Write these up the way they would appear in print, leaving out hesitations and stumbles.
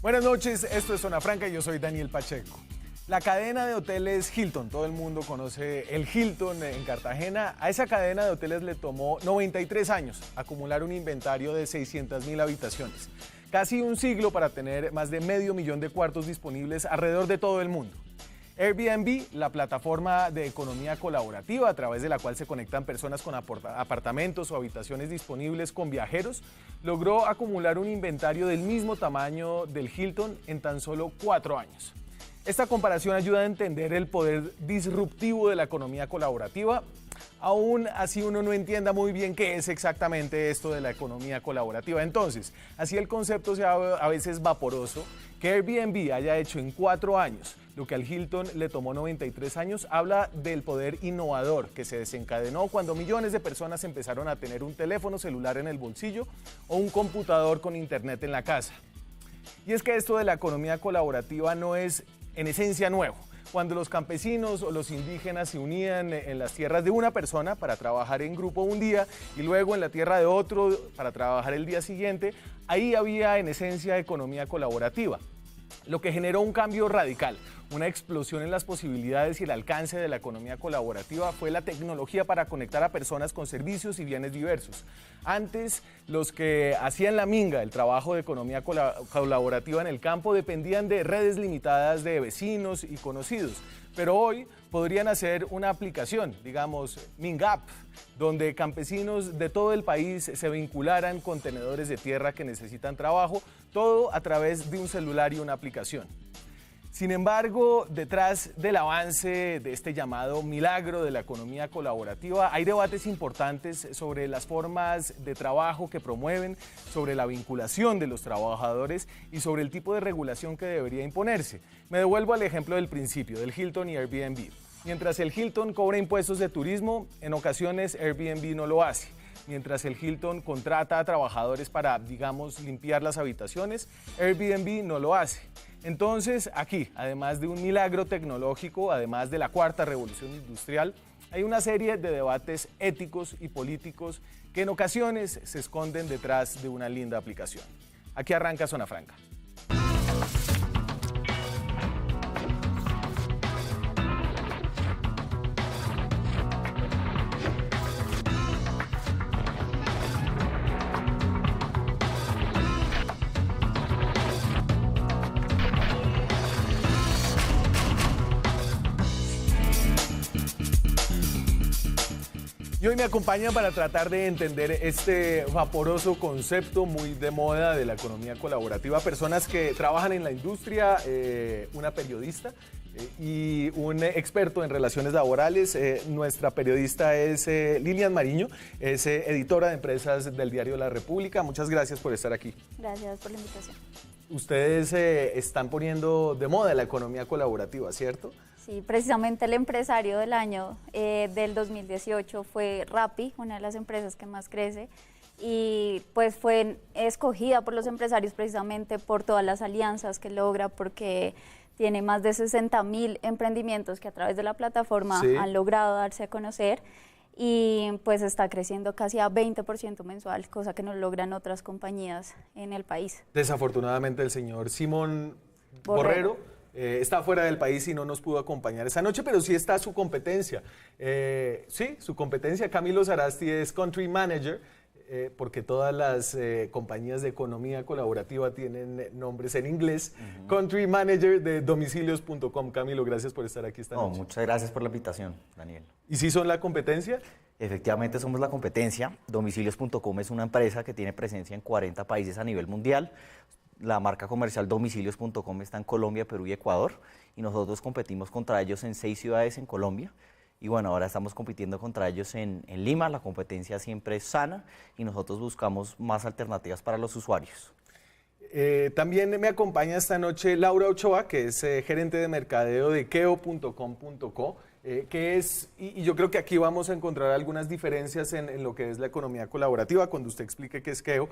Buenas noches, esto es Zona Franca y yo soy Daniel Pacheco. La cadena de hoteles Hilton, todo el mundo conoce el Hilton en Cartagena. A esa cadena de hoteles le tomó 93 años acumular un inventario de 600.000 habitaciones. Casi un siglo para tener más de 500.000 de cuartos disponibles alrededor de todo el mundo. Airbnb, la plataforma de economía colaborativa a través de la cual se conectan personas con apartamentos o habitaciones disponibles con viajeros, logró acumular un inventario del mismo tamaño del Hilton en tan solo 4 años. Esta comparación ayuda a entender el poder disruptivo de la economía colaborativa. Aún así uno no entienda muy bien qué es exactamente esto de la economía colaborativa. Entonces, así el concepto sea a veces vaporoso, que Airbnb haya hecho en 4 años lo que al Hilton le tomó 93 años, habla del poder innovador que se desencadenó cuando millones de personas empezaron a tener un teléfono celular en el bolsillo o un computador con internet en la casa. Y es que esto de la economía colaborativa no es en esencia nuevo. Cuando los campesinos o los indígenas se unían en las tierras de una persona para trabajar en grupo un día y luego en la tierra de otro para trabajar el día siguiente, ahí había en esencia economía colaborativa, lo que generó un cambio radical. Una explosión en las posibilidades y el alcance de la economía colaborativa fue la tecnología para conectar a personas con servicios y bienes diversos. Antes, los que hacían la minga, el trabajo de economía colaborativa en el campo, dependían de redes limitadas de vecinos y conocidos. Pero hoy podrían hacer una aplicación, digamos Mingapp, donde campesinos de todo el país se vincularan con tenedores de tierra que necesitan trabajo, todo a través de un celular y una aplicación. Sin embargo, detrás del avance de este llamado milagro de la economía colaborativa, hay debates importantes sobre las formas de trabajo que promueven, sobre la vinculación de los trabajadores y sobre el tipo de regulación que debería imponerse. Me devuelvo al ejemplo del principio, del Hilton y Airbnb. Mientras el Hilton cobra impuestos de turismo, en ocasiones Airbnb no lo hace. Mientras el Hilton contrata a trabajadores para, digamos, limpiar las habitaciones, Airbnb no lo hace. Entonces, aquí, además de un milagro tecnológico, además de la cuarta revolución industrial, hay una serie de debates éticos y políticos que en ocasiones se esconden detrás de una linda aplicación. Aquí arranca Zona Franca. Y hoy me acompañan para tratar de entender este vaporoso concepto muy de moda de la economía colaborativa, personas que trabajan en la industria, una periodista y un experto en relaciones laborales. Nuestra periodista es Lilian Mariño, es editora de empresas del diario La República. Muchas gracias por estar aquí. Gracias por la invitación. Ustedes están poniendo de moda la economía colaborativa, ¿cierto? Sí, precisamente el empresario del año del 2018 fue Rappi, una de las empresas que más crece, y pues fue escogida por los empresarios precisamente por todas las alianzas que logra, porque tiene más de 60.000 emprendimientos que a través de la plataforma han logrado darse a conocer, y pues está creciendo casi a 20% mensual, cosa que no logran otras compañías en el país. Desafortunadamente el señor Simón Borrero está fuera del país y no nos pudo acompañar esa noche, pero sí está su competencia. Sí, su competencia. Camilo Sarasti es Country Manager, porque todas las compañías de economía colaborativa tienen nombres en inglés. Country Manager de domicilios.com. Camilo, gracias por estar aquí esta noche. Muchas gracias por la invitación, Daniel. ¿Y sí son la competencia? Efectivamente somos la competencia. Domicilios.com es una empresa que tiene presencia en 40 países a nivel mundial. La marca comercial domicilios.com está en Colombia, Perú y Ecuador, y nosotros competimos contra ellos en 6 ciudades en Colombia. Y bueno, ahora estamos compitiendo contra ellos en Lima. La competencia siempre es sana y nosotros buscamos más alternativas para los usuarios. También me acompaña esta noche Laura Ochoa, que es gerente de mercadeo de keo.com.co, que es, y yo creo que aquí vamos a encontrar algunas diferencias en lo que es la economía colaborativa, cuando usted explique qué es Keo,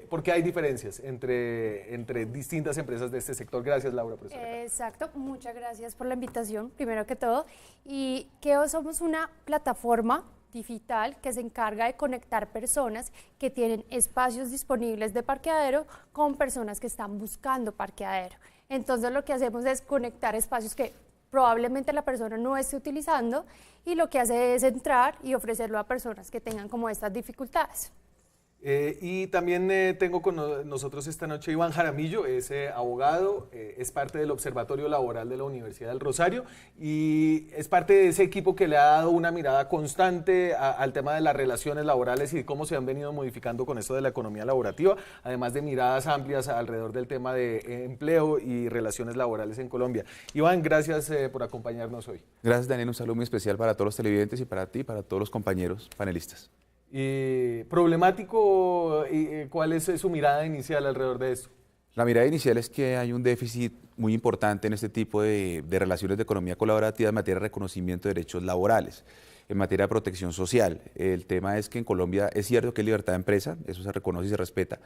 porque hay diferencias entre distintas empresas de este sector. Gracias, Laura, por estar acá. Exacto, muchas gracias por la invitación, primero que todo. Y Keo somos una plataforma digital que se encarga de conectar personas que tienen espacios disponibles de parqueadero con personas que están buscando parqueadero. Entonces lo que hacemos es conectar espacios que probablemente la persona no esté utilizando y lo que hace es entrar y ofrecerlo a personas que tengan como estas dificultades. Y también tengo con nosotros esta noche Iván Jaramillo, es abogado, es parte del Observatorio Laboral de la Universidad del Rosario y es parte de ese equipo que le ha dado una mirada constante al tema de las relaciones laborales y de cómo se han venido modificando con esto de la economía laborativa, además de miradas amplias alrededor del tema de empleo y relaciones laborales en Colombia. Iván, gracias por acompañarnos hoy. Gracias, Daniel, un saludo muy especial para todos los televidentes y para ti y para todos los compañeros panelistas. Problemático, ¿cuál es su mirada inicial alrededor de esto? La mirada inicial es que hay un déficit muy importante en este tipo de relaciones de economía colaborativa en materia de reconocimiento de derechos laborales, en materia de protección social. El tema es que en Colombia es cierto que hay libertad de empresa, eso se reconoce y se respeta,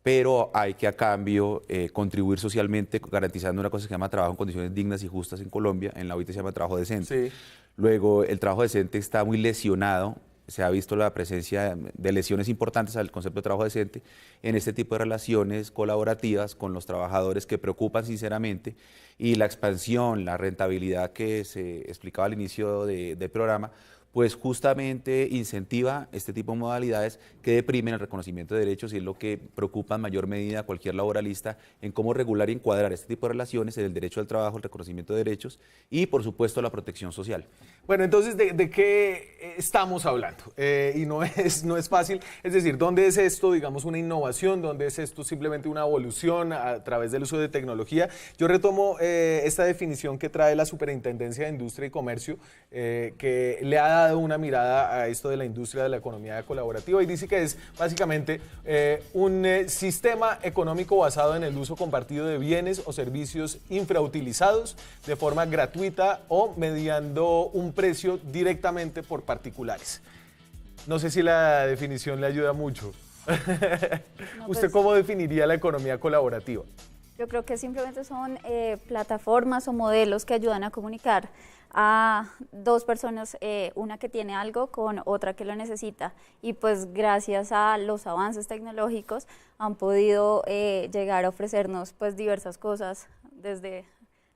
pero hay que a cambio contribuir socialmente garantizando una cosa que se llama trabajo en condiciones dignas y justas en Colombia, en la OIT se llama trabajo decente. Sí. Luego el trabajo decente está muy lesionado. Se ha visto la presencia de lesiones importantes al concepto de trabajo decente en este tipo de relaciones colaborativas con los trabajadores que preocupan sinceramente y la expansión, la rentabilidad que se explicaba al inicio del programa, pues justamente incentiva este tipo de modalidades que deprimen el reconocimiento de derechos y es lo que preocupa en mayor medida a cualquier laboralista en cómo regular y encuadrar este tipo de relaciones, el derecho al trabajo, el reconocimiento de derechos y por supuesto la protección social. Bueno, entonces, ¿de qué estamos hablando? Y no es fácil, es decir, ¿dónde es esto, digamos, una innovación? ¿Dónde es esto simplemente una evolución a través del uso de tecnología? Yo retomo esta definición que trae la Superintendencia de Industria y Comercio, que le ha dado una mirada a esto de la industria de la economía colaborativa y dice que es básicamente un sistema económico basado en el uso compartido de bienes o servicios infrautilizados de forma gratuita o mediando un precio directamente por particulares. No sé si la definición le ayuda mucho. No, ¿Usted cómo definiría la economía colaborativa? Yo creo que simplemente son plataformas o modelos que ayudan a comunicar a dos personas, una que tiene algo con otra que lo necesita y pues gracias a los avances tecnológicos han podido llegar a ofrecernos pues diversas cosas desde,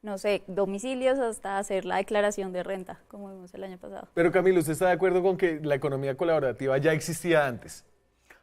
no sé, domicilios hasta hacer la declaración de renta, como vimos el año pasado. Pero Camilo, ¿usted está de acuerdo con que la economía colaborativa ya existía antes?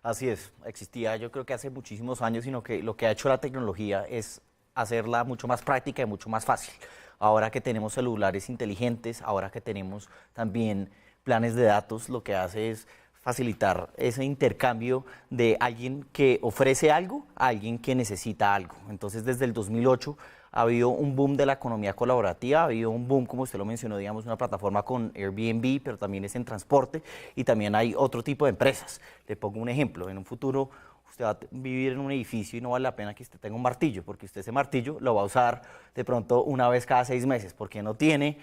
Así es, existía yo creo que hace muchísimos años, sino que lo que ha hecho la tecnología es hacerla mucho más práctica y mucho más fácil. Ahora que tenemos celulares inteligentes, ahora que tenemos también planes de datos, lo que hace es facilitar ese intercambio de alguien que ofrece algo a alguien que necesita algo. Entonces, desde el 2008 ha habido un boom de la economía colaborativa, ha habido un boom, como usted lo mencionó, digamos, una plataforma con Airbnb, pero también es en transporte y también hay otro tipo de empresas. Le pongo un ejemplo, en un futuro usted va a vivir en un edificio y no vale la pena que usted tenga un martillo, porque usted ese martillo lo va a usar de pronto una vez cada 6 meses, porque no tiene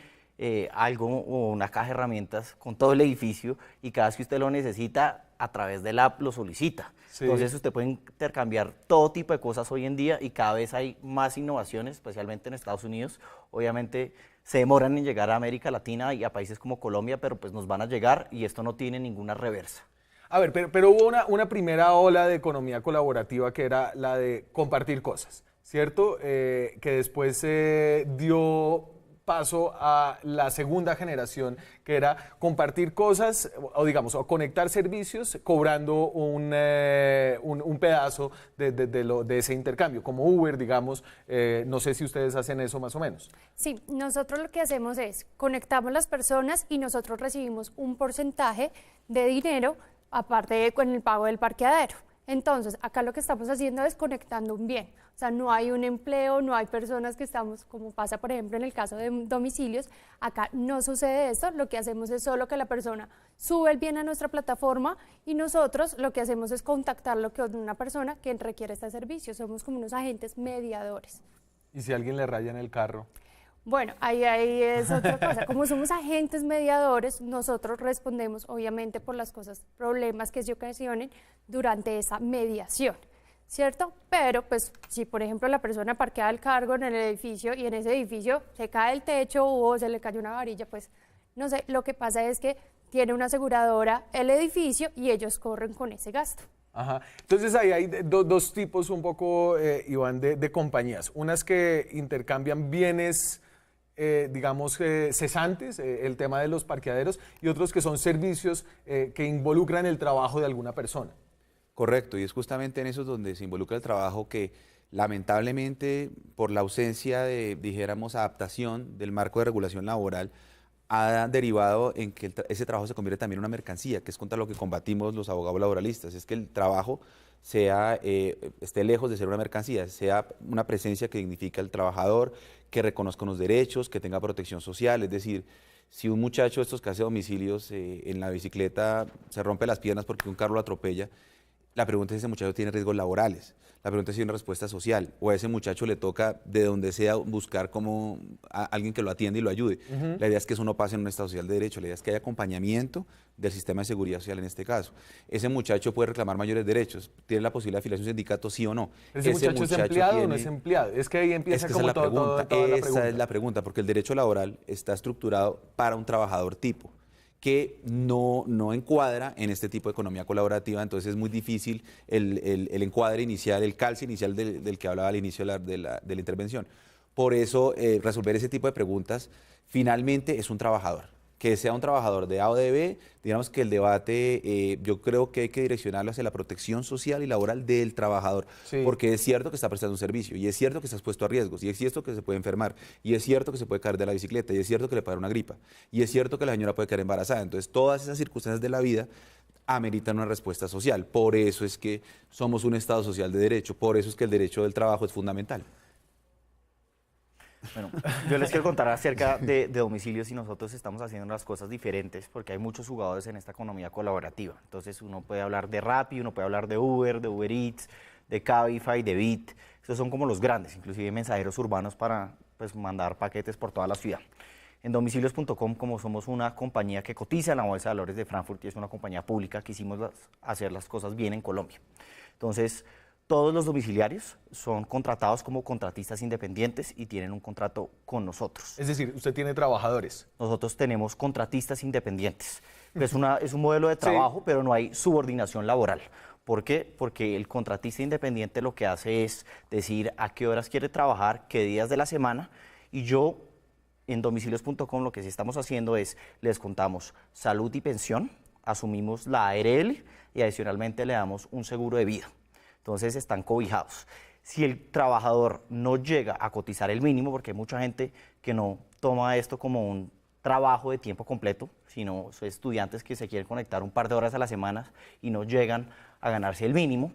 algo o una caja de herramientas con todo el edificio y cada vez que usted lo necesita, a través de la app lo solicita. Sí. Entonces usted puede intercambiar todo tipo de cosas hoy en día y cada vez hay más innovaciones, especialmente en Estados Unidos. Obviamente se demoran en llegar a América Latina y a países como Colombia, pero pues nos van a llegar y esto no tiene ninguna reversa. A ver, pero hubo una primera ola de economía colaborativa que era la de compartir cosas, ¿cierto? Que después dio paso a la segunda generación, que era compartir cosas o digamos, o conectar servicios cobrando un pedazo de ese intercambio, como Uber, digamos. No sé si ustedes hacen eso más o menos. Sí, nosotros lo que hacemos es conectamos las personas y nosotros recibimos un porcentaje de dinero aparte con el pago del parqueadero. Entonces, acá lo que estamos haciendo es conectando un bien. O sea, no hay un empleo, no hay personas que estamos, como pasa por ejemplo en el caso de domicilios, acá no sucede esto, lo que hacemos es solo que la persona sube el bien a nuestra plataforma y nosotros lo que hacemos es contactarlo con una persona que requiere este servicio, somos como unos agentes mediadores. ¿Y si alguien le raya en el carro? Bueno, ahí es otra cosa. Como somos agentes mediadores, nosotros respondemos obviamente por las cosas, problemas que se ocasionen durante esa mediación, ¿cierto? Pero pues si por ejemplo la persona parquea el cargo en el edificio y en ese edificio se cae el techo o se le cayó una varilla, pues no sé, lo que pasa es que tiene una aseguradora el edificio y ellos corren con ese gasto. Ajá. Entonces ahí hay dos tipos un poco, Iván, de compañías. Unas que intercambian bienes, digamos, cesantes, el tema de los parqueaderos, y otros que son servicios que involucran el trabajo de alguna persona. Correcto, y es justamente en eso donde se involucra el trabajo que lamentablemente por la ausencia de, dijéramos, adaptación del marco de regulación laboral, ha derivado en que ese trabajo se convierte también en una mercancía, que es contra lo que combatimos los abogados laboralistas, es que el trabajo esté lejos de ser una mercancía, sea una presencia que dignifica al trabajador, que reconozca unos derechos, que tenga protección social. Es decir, si un muchacho de estos que hace domicilios en la bicicleta se rompe las piernas porque un carro lo atropella, la pregunta es si ese muchacho tiene riesgos laborales, la pregunta es si hay una respuesta social, o a ese muchacho le toca de donde sea buscar como a alguien que lo atienda y lo ayude. La idea es que eso no pase en un Estado social de derecho, la idea es que haya acompañamiento del sistema de seguridad social en este caso. Ese muchacho puede reclamar mayores derechos, tiene la posibilidad de afiliarse a un sindicato, sí o no. ¿Ese muchacho es empleado o no es empleado? Es que ahí empieza como toda la pregunta. Esa es la pregunta, porque el derecho laboral está estructurado para un trabajador tipo, que no encuadra en este tipo de economía colaborativa, entonces es muy difícil el encuadre inicial, el calce inicial del que hablaba al inicio de la intervención. Por eso, resolver ese tipo de preguntas finalmente es un trabajador. Que sea un trabajador de A o de B, digamos que el debate yo creo que hay que direccionarlo hacia la protección social y laboral del trabajador, sí, porque es cierto que está prestando un servicio, y es cierto que está expuesto a riesgos, y es cierto que se puede enfermar, y es cierto que se puede caer de la bicicleta, y es cierto que le puede dar una gripa, y es cierto que la señora puede quedar embarazada. Entonces todas esas circunstancias de la vida ameritan una respuesta social. Por eso es que somos un Estado social de derecho, por eso es que el derecho del trabajo es fundamental. Bueno, yo les quiero contar acerca de domicilios y nosotros estamos haciendo las cosas diferentes porque hay muchos jugadores en esta economía colaborativa. Entonces uno puede hablar de Rappi, uno puede hablar de Uber Eats, de Cabify, de Bit. Estos son como los grandes, inclusive mensajeros urbanos para mandar paquetes por toda la ciudad. En domicilios.com, como somos una compañía que cotiza en la Bolsa de Valores de Frankfurt y es una compañía pública, quisimos hacer las cosas bien en Colombia. Entonces, todos los domiciliarios son contratados como contratistas independientes y tienen un contrato con nosotros. Es decir, usted tiene trabajadores. Nosotros tenemos contratistas independientes. Es un modelo de trabajo, sí, pero no hay subordinación laboral. ¿Por qué? Porque el contratista independiente lo que hace es decir a qué horas quiere trabajar, qué días de la semana, y yo en domicilios.com lo que sí estamos haciendo es les contamos salud y pensión, asumimos la ARL y adicionalmente le damos un seguro de vida. Entonces están cobijados. Si el trabajador no llega a cotizar el mínimo, porque hay mucha gente que no toma esto como un trabajo de tiempo completo, sino son estudiantes que se quieren conectar un par de horas a la semana y no llegan a ganarse el mínimo,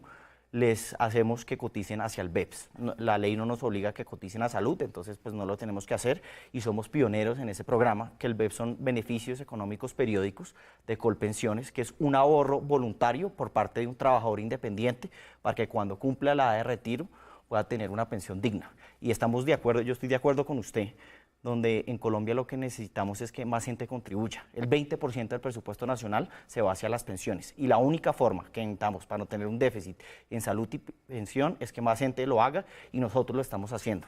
les hacemos que coticen hacia el BEPS. La ley no nos obliga a que coticen a salud, entonces pues no lo tenemos que hacer y somos pioneros en ese programa, que el BEPS son beneficios económicos periódicos de Colpensiones, que es un ahorro voluntario por parte de un trabajador independiente para que cuando cumpla la edad de retiro pueda tener una pensión digna. Y estamos de acuerdo, yo estoy de acuerdo con usted, donde en Colombia lo que necesitamos es que más gente contribuya. El 20% del presupuesto nacional se va hacia las pensiones y la única forma que necesitamos para no tener un déficit en salud y pensión es que más gente lo haga y nosotros lo estamos haciendo.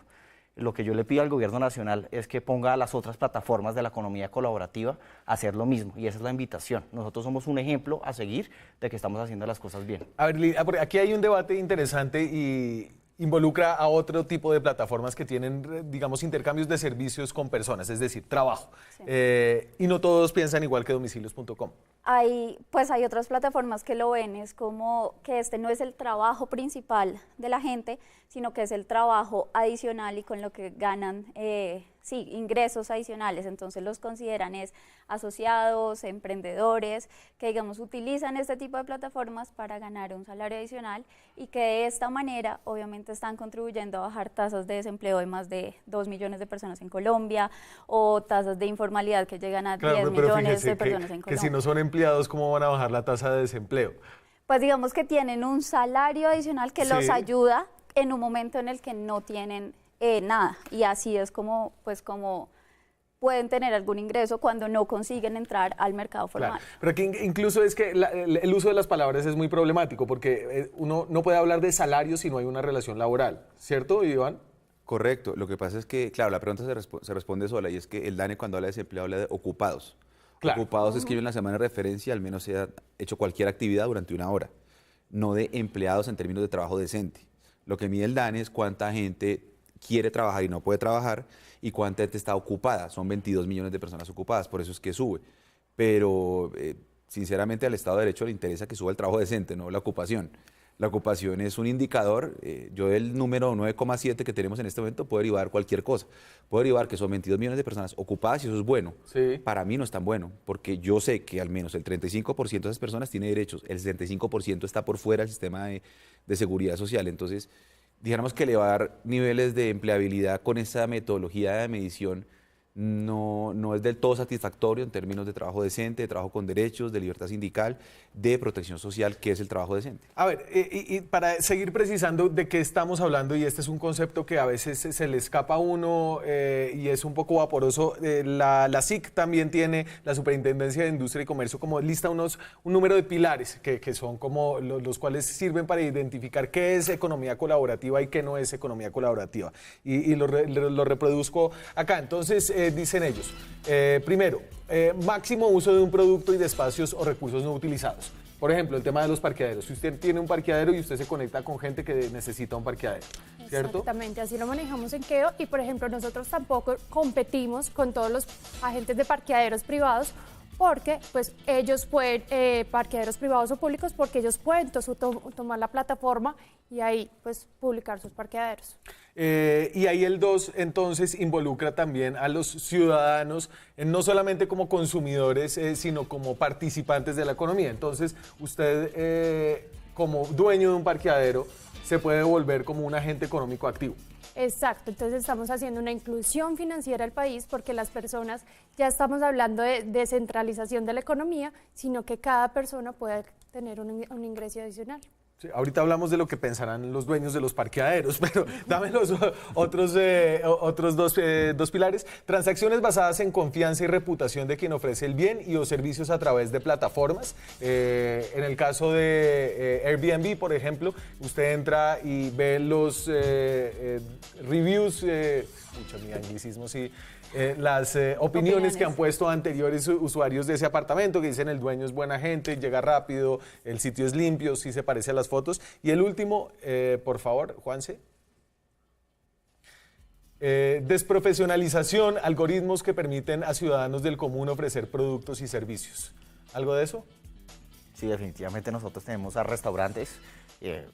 Lo que yo le pido al gobierno nacional es que ponga a las otras plataformas de la economía colaborativa a hacer lo mismo y esa es la invitación. Nosotros somos un ejemplo a seguir de que estamos haciendo las cosas bien. A ver, aquí hay un debate interesante y involucra a otro tipo de plataformas que tienen, digamos, intercambios de servicios con personas, es decir, trabajo. Sí. Y no todos piensan igual que domicilios.com. Hay otras plataformas que lo ven, es como que este no es el trabajo principal de la gente, sino que es el trabajo adicional y con lo que ganan ingresos adicionales. Entonces los consideran asociados, emprendedores, que digamos utilizan este tipo de plataformas para ganar un salario adicional y que de esta manera obviamente están contribuyendo a bajar tasas de desempleo de más de 2 millones de personas en Colombia o tasas de informalidad que llegan a 10 millones de personas en Colombia. Que si no son empleados, ¿cómo van a bajar la tasa de desempleo? Pues digamos que tienen un salario adicional que los ayuda en un momento en el que no tienen nada y así es como pueden tener algún ingreso cuando no consiguen entrar al mercado formal. Claro, pero aquí incluso es que el uso de las palabras es muy problemático porque uno no puede hablar de salario si no hay una relación laboral, ¿cierto, Iván? Correcto, lo que pasa es que, claro, la pregunta se responde sola y es que el DANE cuando habla de desempleo habla de ocupados. Claro. Ocupados es que yo en la semana de referencia al menos se ha hecho cualquier actividad durante una hora, no de empleados en términos de trabajo decente. Lo que mide el DANE es cuánta gente quiere trabajar y no puede trabajar y cuánta gente está ocupada. Son 22 millones de personas ocupadas, por eso es que sube. Pero sinceramente al Estado de Derecho le interesa que suba el trabajo decente, no la ocupación. La ocupación es un indicador, yo del número 9,7 que tenemos en este momento puedo derivar cualquier cosa. Puedo derivar que son 22 millones de personas ocupadas y eso es bueno. Sí. Para mí no es tan bueno, porque yo sé que al menos el 35% de esas personas tiene derechos, el 65% está por fuera del sistema de seguridad social. Entonces, dijéramos que elevar niveles de empleabilidad con esa metodología de medición no es del todo satisfactorio en términos de trabajo decente, de trabajo con derechos, de libertad sindical, de protección social, que es el trabajo decente. A ver, y para seguir precisando de qué estamos hablando, y este es un concepto que a veces se le escapa a uno y es un poco vaporoso, la SIC también tiene, la Superintendencia de Industria y Comercio, como lista un número de pilares que son como los cuales sirven para identificar qué es economía colaborativa y qué no es economía colaborativa. Y lo reproduzco acá. Entonces, dicen ellos, primero, máximo uso de un producto y de espacios o recursos no utilizados. Por ejemplo, el tema de los parqueaderos. Si usted tiene un parqueadero y usted se conecta con gente que necesita un parqueadero, ¿cierto? Exactamente, así lo manejamos en Keo y, por ejemplo, nosotros tampoco competimos con todos los agentes de parqueaderos privados porque pues ellos pueden, parqueaderos privados o públicos, porque ellos pueden tomar la plataforma y ahí pues publicar sus parqueaderos. Y ahí el 2 entonces involucra también a los ciudadanos, no solamente como consumidores, sino como participantes de la economía. Entonces usted como dueño de un parqueadero se puede volver como un agente económico activo. Exacto, entonces estamos haciendo una inclusión financiera al país porque las personas, ya estamos hablando de descentralización de la economía, sino que cada persona puede tener un ingreso adicional. Sí, ahorita hablamos de lo que pensarán los dueños de los parqueaderos, pero dame los otros dos pilares. Transacciones basadas en confianza y reputación de quien ofrece el bien y o servicios a través de plataformas. En el caso de Airbnb, por ejemplo, usted entra y ve los reviews, mucho mi anglicismo, sí. Las opiniones que han puesto anteriores usuarios de ese apartamento, que dicen el dueño es buena gente, llega rápido, el sitio es limpio, sí se parece a las fotos. Y el último, por favor, Juanse. Desprofesionalización, algoritmos que permiten a ciudadanos del común ofrecer productos y servicios. ¿Algo de eso? Sí, definitivamente nosotros tenemos a restaurantes,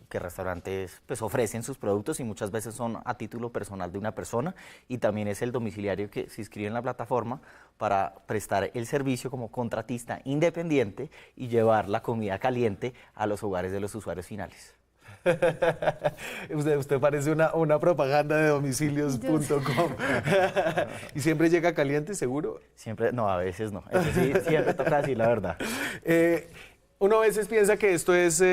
que restaurantes pues ofrecen sus productos y muchas veces son a título personal de una persona, y también es el domiciliario que se inscribe en la plataforma para prestar el servicio como contratista independiente y llevar la comida caliente a los hogares de los usuarios finales. Usted parece una propaganda de domicilios.com. ¿Y siempre llega caliente, seguro? Siempre, no, a veces no. Eso sí, siempre toca decir la verdad. Uno a veces piensa que esto es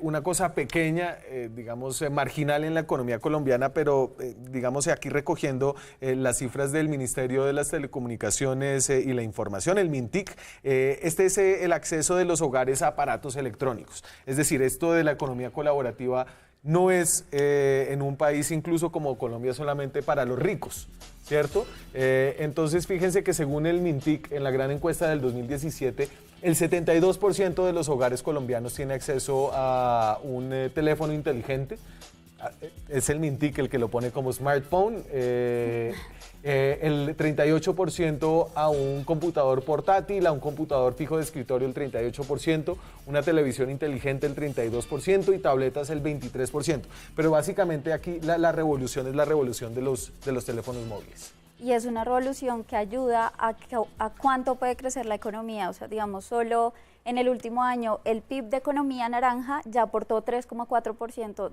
una cosa pequeña, digamos, marginal en la economía colombiana, pero digamos aquí recogiendo las cifras del Ministerio de las Telecomunicaciones y la Información, el MINTIC, este es el acceso de los hogares a aparatos electrónicos. Es decir, esto de la economía colaborativa no es en un país incluso como Colombia solamente para los ricos, ¿cierto? Entonces fíjense que según el MINTIC, en la gran encuesta del 2017, el 72% de los hogares colombianos tiene acceso a un teléfono inteligente. Es el MINTIC el que lo pone como smartphone. El 38% a un computador portátil, a un computador fijo de escritorio el 38%, una televisión inteligente el 32% y tabletas el 23%. Pero básicamente aquí la revolución es la revolución de los teléfonos móviles. Y es una revolución que ayuda a cuánto puede crecer la economía. O sea, digamos, solo en el último año el PIB de economía naranja ya aportó 3,4%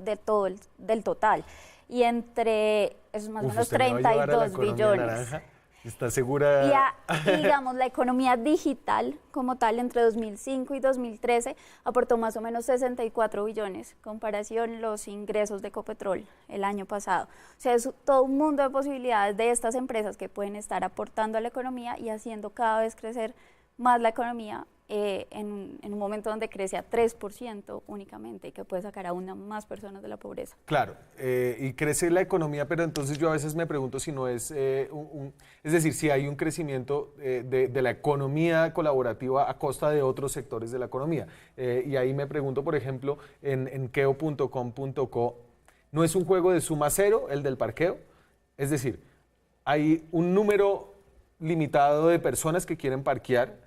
del total. Y entre esos más o menos 32 billones. Naranja. ¿Está segura? Y digamos, la economía digital como tal entre 2005 y 2013 aportó más o menos 64 billones, comparación los ingresos de Ecopetrol el año pasado. O sea, es todo un mundo de posibilidades de estas empresas que pueden estar aportando a la economía y haciendo cada vez crecer más la economía en un momento donde crece a 3% únicamente y que puede sacar aún a más personas de la pobreza. Claro, y crece la economía, pero entonces yo a veces me pregunto si no es, es decir, si hay un crecimiento de la economía colaborativa a costa de otros sectores de la economía. Y ahí me pregunto, por ejemplo, en keo.com.co, ¿no es un juego de suma cero el del parqueo? Es decir, hay un número limitado de personas que quieren parquear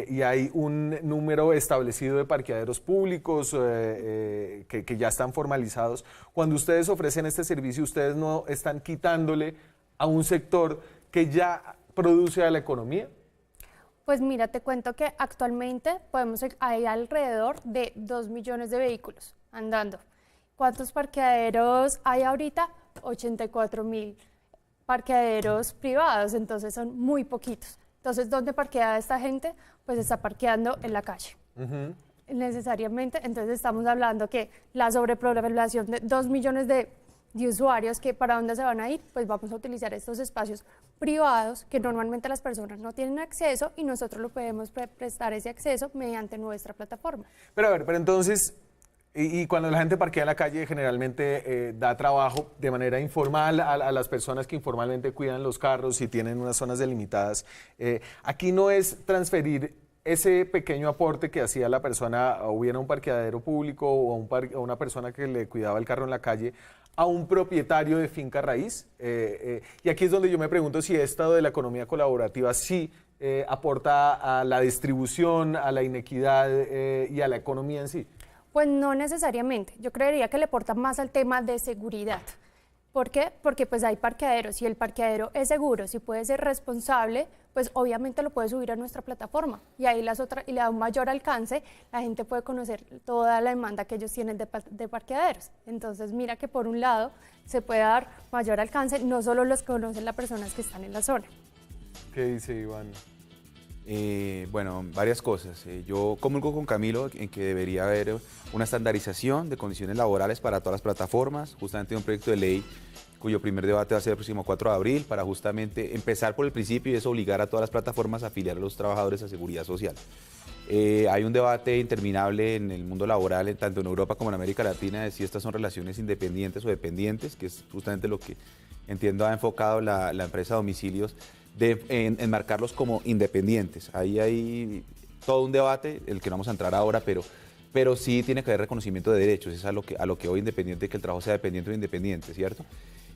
y hay un número establecido de parqueaderos públicos que ya están formalizados. Cuando ustedes ofrecen este servicio, ustedes no están quitándole a un sector que ya produce a la economía. Pues mira, te cuento que actualmente hay alrededor de 2 millones de vehículos andando. ¿Cuántos parqueaderos hay ahorita? 84.000 parqueaderos privados, entonces son muy poquitos. Entonces, ¿dónde parquea esta gente? Pues está parqueando en la calle. Necesariamente, entonces estamos hablando que la sobrepoblación de 2 millones de usuarios, que ¿para dónde se van a ir? Pues vamos a utilizar estos espacios privados que normalmente las personas no tienen acceso y nosotros lo podemos prestar ese acceso mediante nuestra plataforma. Pero a ver, pero entonces, y cuando la gente parquea en la calle, generalmente da trabajo de manera informal a las personas que informalmente cuidan los carros y tienen unas zonas delimitadas. Aquí no es transferir ese pequeño aporte que hacía la persona, o hubiera un parqueadero público o a una persona que le cuidaba el carro en la calle, a un propietario de finca raíz. Y aquí es donde yo me pregunto si esto de la economía colaborativa sí aporta a la distribución, a la inequidad y a la economía en sí. Pues no necesariamente, yo creería que le aporta más al tema de seguridad. ¿Por qué? Porque pues hay parqueaderos, si el parqueadero es seguro, si puede ser responsable, pues obviamente lo puede subir a nuestra plataforma y ahí y le da un mayor alcance, la gente puede conocer toda la demanda que ellos tienen de parqueaderos. Entonces mira que por un lado se puede dar mayor alcance, no solo los conocen las personas que están en la zona. ¿Qué dice Iván? Bueno, varias cosas. Yo comulgo con Camilo en que debería haber una estandarización de condiciones laborales para todas las plataformas, justamente un proyecto de ley cuyo primer debate va a ser el próximo 4 de abril, para justamente empezar por el principio y es obligar a todas las plataformas a afiliar a los trabajadores a seguridad social. Hay un debate interminable en el mundo laboral, tanto en Europa como en América Latina, de si estas son relaciones independientes o dependientes, que es justamente lo que entiendo ha enfocado la empresa Domicilios, de enmarcarlos como independientes. Ahí hay todo un debate, el que no vamos a entrar ahora, pero sí tiene que haber reconocimiento de derechos, es a lo que hoy independiente, que el trabajo sea dependiente o independiente, ¿cierto?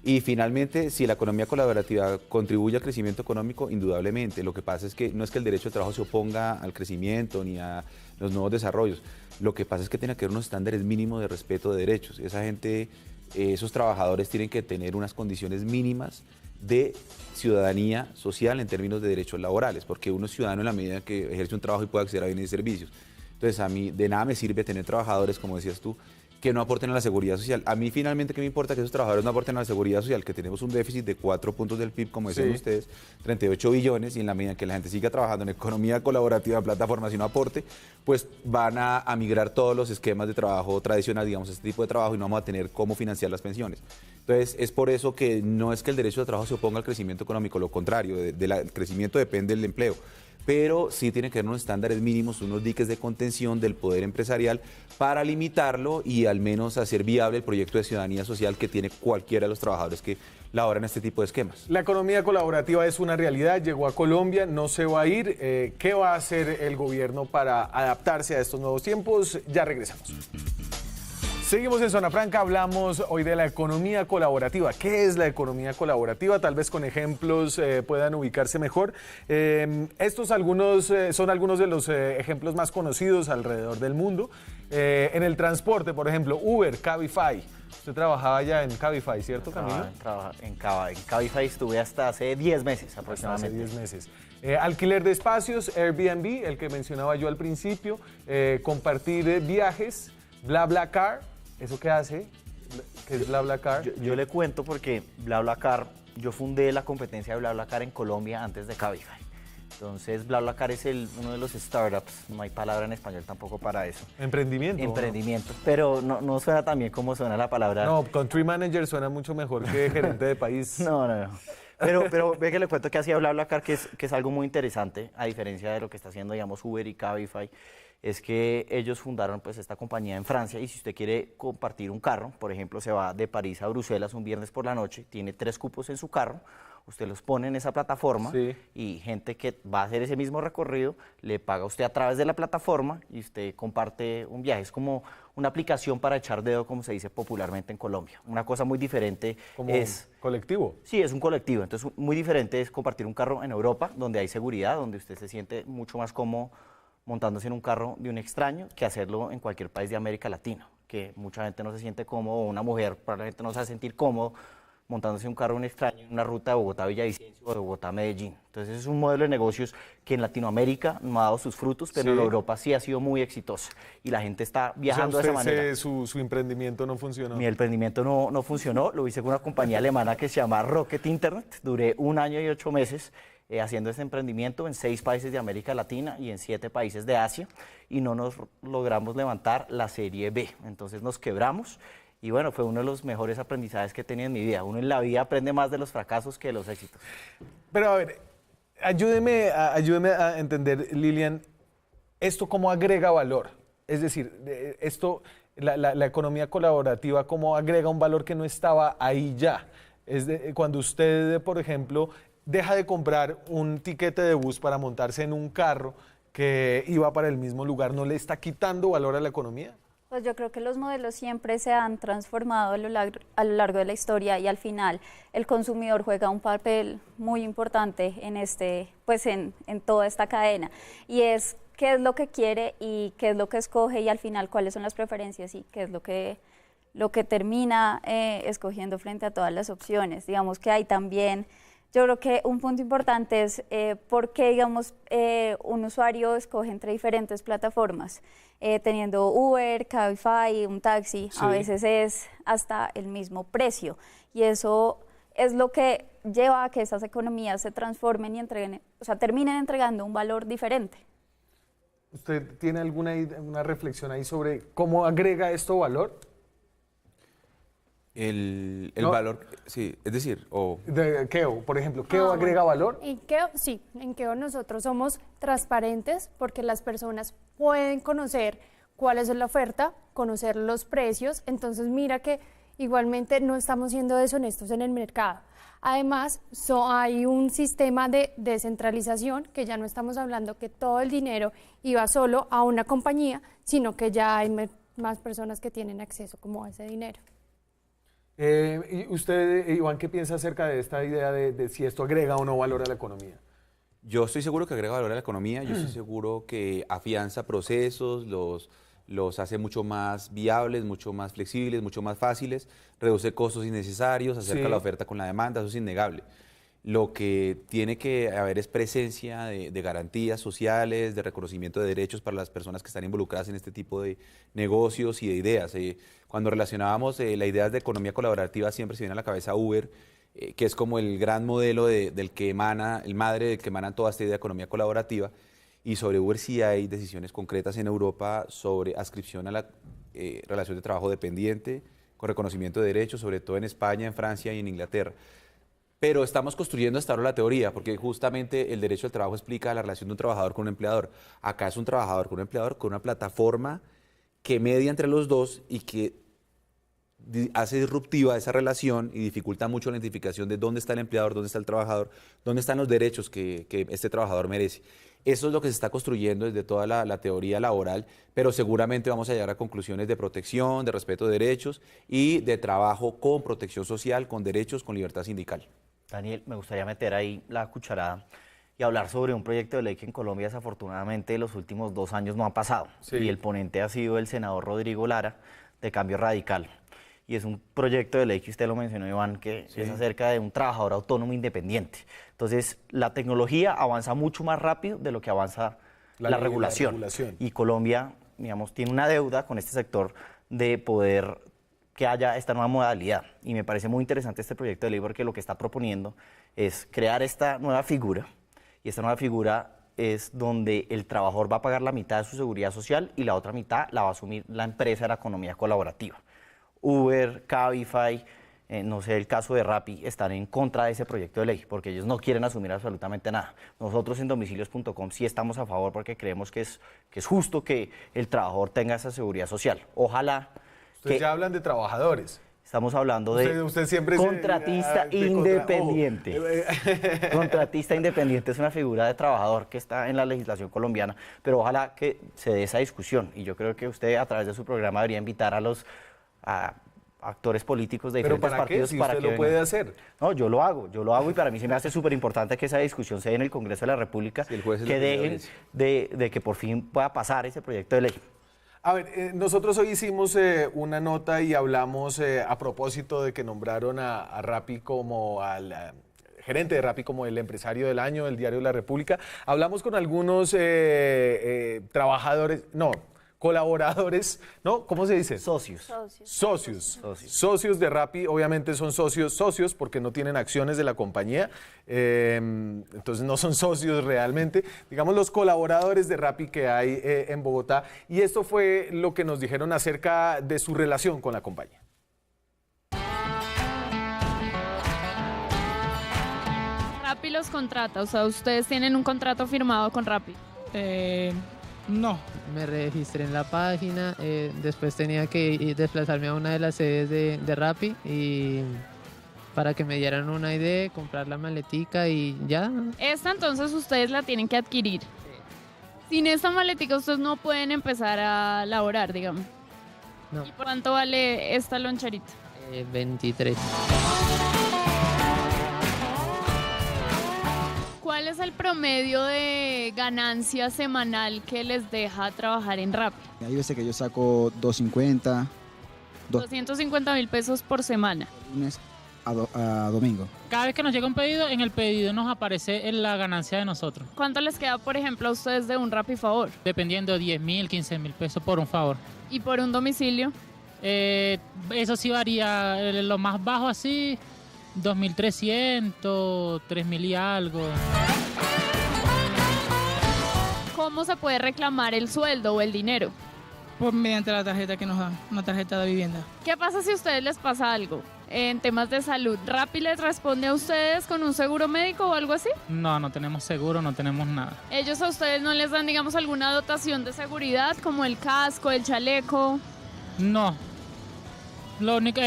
Y finalmente, si la economía colaborativa contribuye al crecimiento económico, indudablemente. Lo que pasa es que no es que el derecho al trabajo se oponga al crecimiento ni a los nuevos desarrollos. Lo que pasa es que tiene que haber unos estándares mínimos de respeto de derechos. Esa gente, esos trabajadores tienen que tener unas condiciones mínimas de ciudadanía social en términos de derechos laborales, porque uno es ciudadano en la medida que ejerce un trabajo y puede acceder a bienes y servicios. Entonces, a mí de nada me sirve tener trabajadores, como decías tú, que no aporten a la seguridad social. A mí finalmente, ¿qué me importa que esos trabajadores no aporten a la seguridad social? Que tenemos un déficit de 4 puntos del PIB, como decían ustedes, 38 billones, y en la medida que la gente siga trabajando en economía colaborativa, en plataformas y no aporte, pues van a migrar todos los esquemas de trabajo tradicional, digamos, este tipo de trabajo, y no vamos a tener cómo financiar las pensiones. Entonces, es por eso que no es que el derecho de trabajo se oponga al crecimiento económico, lo contrario, el crecimiento depende del empleo. Pero sí tiene que haber unos estándares mínimos, unos diques de contención del poder empresarial para limitarlo y al menos hacer viable el proyecto de ciudadanía social que tiene cualquiera de los trabajadores que laboran este tipo de esquemas. La economía colaborativa es una realidad, llegó a Colombia, no se va a ir. ¿Qué va a hacer el gobierno para adaptarse a estos nuevos tiempos? Ya regresamos. Seguimos en Zona Franca, hablamos hoy de la economía colaborativa. ¿Qué es la economía colaborativa? Tal vez con ejemplos puedan ubicarse mejor. Estos son algunos de los ejemplos más conocidos alrededor del mundo. En el transporte, por ejemplo, Uber, Cabify. Usted trabajaba ya en Cabify, ¿cierto, Camilo? En Cabify estuve hasta hace 10 meses aproximadamente. Hace 10 meses. Alquiler de espacios, Airbnb, el que mencionaba yo al principio. Compartir viajes, BlaBlaCar. ¿Eso qué hace? ¿Qué es BlaBlaCar? Yo le cuento porque BlaBlaCar, yo fundé la competencia de BlaBlaCar en Colombia antes de Cabify. Entonces, BlaBlaCar es uno de los startups, no hay palabra en español tampoco para eso. Emprendimiento. Emprendimiento, ¿no? Pero no suena tan bien como suena la palabra. No, country manager suena mucho mejor que gerente de país. No. Pero ve que le cuento que hacía BlaBlaCar, que es algo muy interesante, a diferencia de lo que está haciendo, digamos, Uber y Cabify, es que ellos fundaron pues esta compañía en Francia y si usted quiere compartir un carro, por ejemplo, se va de París a Bruselas un viernes por la noche, tiene 3 cupos en su carro, usted los pone en esa plataforma y gente que va a hacer ese mismo recorrido le paga a usted a través de la plataforma y usted comparte un viaje. Es como una aplicación para echar dedo, como se dice popularmente en Colombia. Una cosa muy diferente Como es... colectivo. Sí, es un colectivo. Entonces, muy diferente es compartir un carro en Europa, donde hay seguridad, donde usted se siente mucho más cómodo montándose en un carro de un extraño que hacerlo en cualquier país de América Latina, que mucha gente no se siente cómodo, o una mujer probablemente no se va a sentir cómodo montándose en un carro de un extraño en una ruta de Bogotá a Villavicencio o de Bogotá a Medellín. Entonces es un modelo de negocios que en Latinoamérica no ha dado sus frutos, pero en Europa sí ha sido muy exitoso y la gente está viajando de esa manera. Su emprendimiento no funcionó. Mi emprendimiento no funcionó, lo hice con una compañía alemana que se llama Rocket Internet, duré 1 año y 8 meses haciendo este emprendimiento en 6 países de América Latina y en 7 países de Asia y no nos logramos levantar la serie B, entonces nos quebramos y bueno, fue uno de los mejores aprendizajes que he tenido en mi vida. Uno en la vida aprende más de los fracasos que de los éxitos. Pero a ver, ayúdeme a entender, Lilian, ¿esto cómo agrega valor? Es decir, la economía colaborativa, ¿cómo agrega un valor que no estaba ahí ya? Cuando usted, por ejemplo, deja de comprar un tiquete de bus para montarse en un carro que iba para el mismo lugar, ¿no le está quitando valor a la economía? Pues yo creo que los modelos siempre se han transformado a lo largo de la historia y al final el consumidor juega un papel muy importante en toda esta cadena y es qué es lo que quiere y qué es lo que escoge y al final cuáles son las preferencias y qué es lo que termina escogiendo frente a todas las opciones. Digamos que hay también... Yo creo que un punto importante es por qué, digamos, un usuario escoge entre diferentes plataformas. Teniendo Uber, Cabify, un taxi, a veces es hasta el mismo precio. Y eso es lo que lleva a que esas economías se transformen y terminen entregando un valor diferente. ¿Usted tiene una reflexión ahí sobre cómo agrega esto valor? El No. valor, sí, es decir, De Keo, por ejemplo, ¿Keo agrega valor? En Keo, sí, en Keo nosotros somos transparentes porque las personas pueden conocer cuál es la oferta, conocer los precios, entonces mira que igualmente no estamos siendo deshonestos en el mercado. Además, hay un sistema de descentralización que ya no estamos hablando que todo el dinero iba solo a una compañía, sino que ya hay más personas que tienen acceso como a ese dinero. ¿Y usted, Iván, qué piensa acerca de esta idea de si esto agrega o no valor a la economía? yo estoy seguro que agrega valor a la economía, yo estoy seguro que afianza procesos, los hace mucho más viables, mucho más flexibles, mucho más fáciles, reduce costos innecesarios, acerca la oferta con la demanda, eso es innegable. Lo que tiene que haber es presencia de garantías sociales, de reconocimiento de derechos para las personas que están involucradas en este tipo de negocios y de ideas. Cuando relacionábamos las ideas de economía colaborativa siempre se viene a la cabeza Uber, que es como el gran modelo del que emana, el madre del que emana toda esta idea de economía colaborativa. Y sobre Uber sí hay decisiones concretas en Europa sobre adscripción a la relación de trabajo dependiente, con reconocimiento de derechos, sobre todo en España, en Francia y en Inglaterra. Pero estamos construyendo hasta ahora la teoría, porque justamente el derecho al trabajo explica la relación de un trabajador con un empleador. Acá es un trabajador con un empleador con una plataforma que media entre los dos y que hace disruptiva esa relación y dificulta mucho la identificación de dónde está el empleador, dónde está el trabajador, dónde están los derechos que este trabajador merece. Eso es lo que se está construyendo desde toda la teoría laboral, pero seguramente vamos a llegar a conclusiones de protección, de respeto de derechos y de trabajo con protección social, con derechos, con libertad sindical. Daniel, me gustaría meter ahí la cucharada y hablar sobre un proyecto de ley que en Colombia desafortunadamente los últimos 2 años no ha pasado. Sí. Y el ponente ha sido el senador Rodrigo Lara, de Cambio Radical. Y es un proyecto de ley que usted lo mencionó, Iván, que es acerca de un trabajador autónomo independiente. Entonces, la tecnología avanza mucho más rápido de lo que avanza la regulación. Y Colombia, digamos, tiene una deuda con este sector de poder que haya esta nueva modalidad. Y me parece muy interesante este proyecto de ley porque lo que está proponiendo es crear esta nueva figura. Y esta nueva figura es donde el trabajador va a pagar la mitad de su seguridad social y la otra mitad la va a asumir la empresa de la economía colaborativa. Uber, Cabify, no sé el caso de Rappi, están en contra de ese proyecto de ley, porque ellos no quieren asumir absolutamente nada. Nosotros en domicilios.com sí estamos a favor porque creemos que es justo que el trabajador tenga esa seguridad social. Ojalá Ustedes que... ya hablan de trabajadores. Estamos hablando de Usted siempre contratista independiente. Contratista independiente es una figura de trabajador que está en la legislación colombiana, pero ojalá que se dé esa discusión. Y yo creo que usted a través de su programa debería invitar a los actores políticos de ¿Pero diferentes para qué? partidos Si para usted que lo puede vengan. hacer. No, yo lo hago y para mí se me hace súper importante que esa discusión se dé en el Congreso de la República, Sí, el juez es que la dejen presidencia. de que por fin pueda pasar ese proyecto de ley. A ver, nosotros hoy hicimos una nota y hablamos a propósito de que nombraron a Rappi como al gerente de Rappi como el empresario del año del Diario de la República. Hablamos con algunos colaboradores, ¿no? ¿Cómo se dice? Socios. Socios de Rappi, obviamente son socios porque no tienen acciones de la compañía, entonces no son socios realmente, digamos los colaboradores de Rappi que hay en Bogotá, y esto fue lo que nos dijeron acerca de su relación con la compañía. Rappi los contrata, o sea, ustedes tienen un contrato firmado con Rappi. No. Me registré en la página, después tenía que desplazarme a una de las sedes de Rappi y para que me dieran una ID, comprar la maletica y ya. Esta entonces ustedes la tienen que adquirir. Sin esta maletica ustedes no pueden empezar a laborar, digamos. No. ¿Y por cuánto vale esta loncherita? 23. ¿Cuál es el promedio de ganancia semanal que les deja trabajar en Rappi? Hay veces que yo saco 250, 250.000 pesos por semana. lunes a domingo. Cada vez que nos llega un pedido, en el pedido nos aparece la ganancia de nosotros. ¿Cuánto les queda, por ejemplo, a ustedes de un Rappi favor? Dependiendo, 10.000, 15.000 pesos por un favor. ¿Y por un domicilio? Eso sí varía, lo más bajo así, 2.300, 3.000 y algo. ¿Cómo se puede reclamar el sueldo o el dinero? Mediante la tarjeta que nos dan, una tarjeta de vivienda. ¿Qué pasa si a ustedes les pasa algo en temas de salud? ¿Rappi les responde a ustedes con un seguro médico o algo así? No, no tenemos seguro, no tenemos nada. ¿Ellos a ustedes no les dan, digamos, alguna dotación de seguridad como el casco, el chaleco? No. Lo único,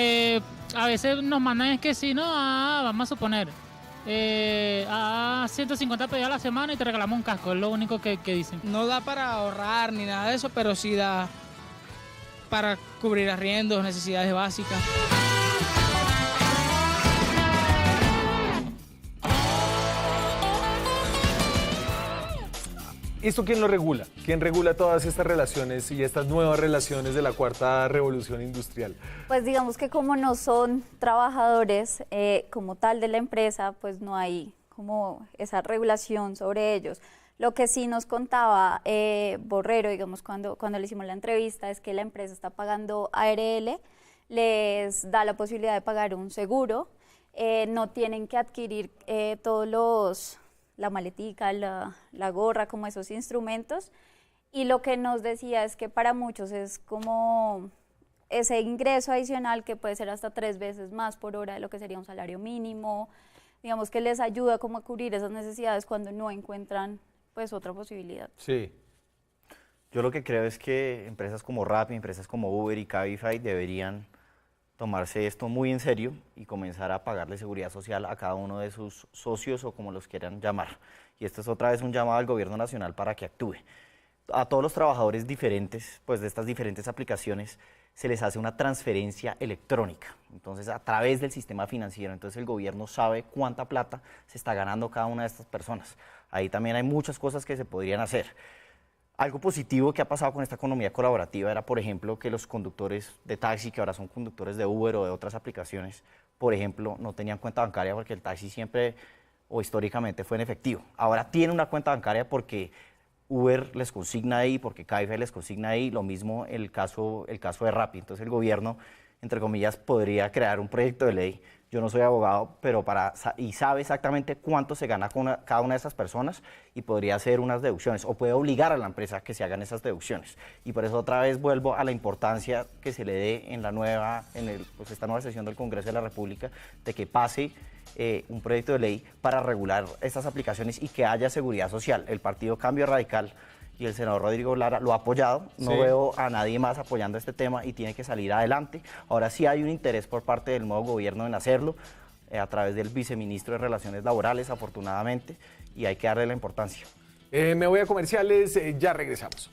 a veces nos mandan es que sí, no, vamos a suponer, 150 pedidos a la semana y te regalamos un casco, es lo único que dicen. No da para ahorrar ni nada de eso, pero sí da para cubrir arriendos, necesidades básicas. ¿Esto quién lo regula? ¿Quién regula todas estas relaciones y estas nuevas relaciones de la cuarta revolución industrial? Pues digamos que como no son trabajadores como tal de la empresa, pues no hay como esa regulación sobre ellos. Lo que sí nos contaba Borrero, digamos, cuando le hicimos la entrevista, es que la empresa está pagando ARL, les da la posibilidad de pagar un seguro, no tienen que adquirir la maletica, la gorra, como esos instrumentos. Y lo que nos decía es que para muchos es como ese ingreso adicional que puede ser hasta 3 veces más por hora de lo que sería un salario mínimo, digamos que les ayuda como a cubrir esas necesidades cuando no encuentran pues otra posibilidad. Sí. Yo lo que creo es que empresas como Rappi, empresas como Uber y Cabify deberían tomarse esto muy en serio y comenzar a pagarle seguridad social a cada uno de sus socios o como los quieran llamar. Y esto es otra vez un llamado al gobierno nacional para que actúe. A todos los trabajadores diferentes, pues de estas diferentes aplicaciones, se les hace una transferencia electrónica. Entonces, a través del sistema financiero, entonces el gobierno sabe cuánta plata se está ganando cada una de estas personas. Ahí también hay muchas cosas que se podrían hacer. Algo positivo que ha pasado con esta economía colaborativa era, por ejemplo, que los conductores de taxi, que ahora son conductores de Uber o de otras aplicaciones, por ejemplo, no tenían cuenta bancaria porque el taxi siempre o históricamente fue en efectivo. Ahora tienen una cuenta bancaria porque Uber les consigna ahí, porque Cabify les consigna ahí, lo mismo el caso de Rappi. Entonces el gobierno, entre comillas, podría crear un proyecto de ley Yo no soy abogado, pero y sabe exactamente cuánto se gana con cada una de esas personas y podría hacer unas deducciones o puede obligar a la empresa a que se hagan esas deducciones. Y por eso otra vez vuelvo a la importancia que se le dé en esta nueva sesión del Congreso de la República de que pase un proyecto de ley para regular estas aplicaciones y que haya seguridad social. El Partido Cambio Radical y el senador Rodrigo Lara lo ha apoyado, no veo a nadie más apoyando este tema y tiene que salir adelante. Ahora sí hay un interés por parte del nuevo gobierno en hacerlo, a través del viceministro de Relaciones Laborales, afortunadamente, y hay que darle la importancia. Me voy a comerciales, ya regresamos.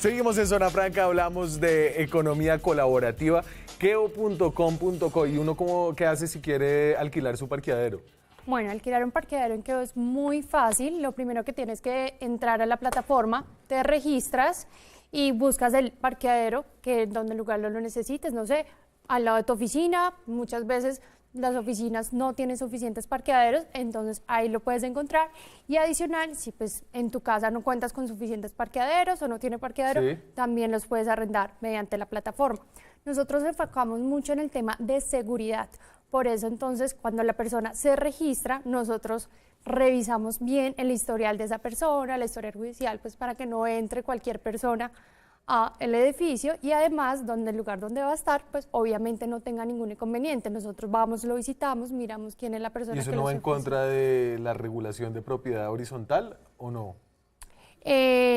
Seguimos en Zona Franca, hablamos de economía colaborativa, keo.com.co, y uno ¿qué hace si quiere alquilar su parqueadero? Bueno, alquilar un parqueadero en Keo es muy fácil. Lo primero que tienes que entrar a la plataforma, te registras y buscas el parqueadero donde el lugar lo necesites, no sé, al lado de tu oficina. Muchas veces las oficinas no tienen suficientes parqueaderos, entonces ahí lo puedes encontrar. Y adicional, si pues en tu casa no cuentas con suficientes parqueaderos o no tiene parqueadero, también los puedes arrendar mediante la plataforma. Nosotros enfocamos mucho en el tema de seguridad. Por eso, entonces, cuando la persona se registra, nosotros revisamos bien el historial de esa persona, la historia judicial, pues para que no entre cualquier persona al edificio y además, el lugar donde va a estar, pues obviamente no tenga ningún inconveniente. Nosotros vamos, lo visitamos, miramos quién es la persona. ¿Y eso que no va lo en contra de la regulación de propiedad horizontal o no?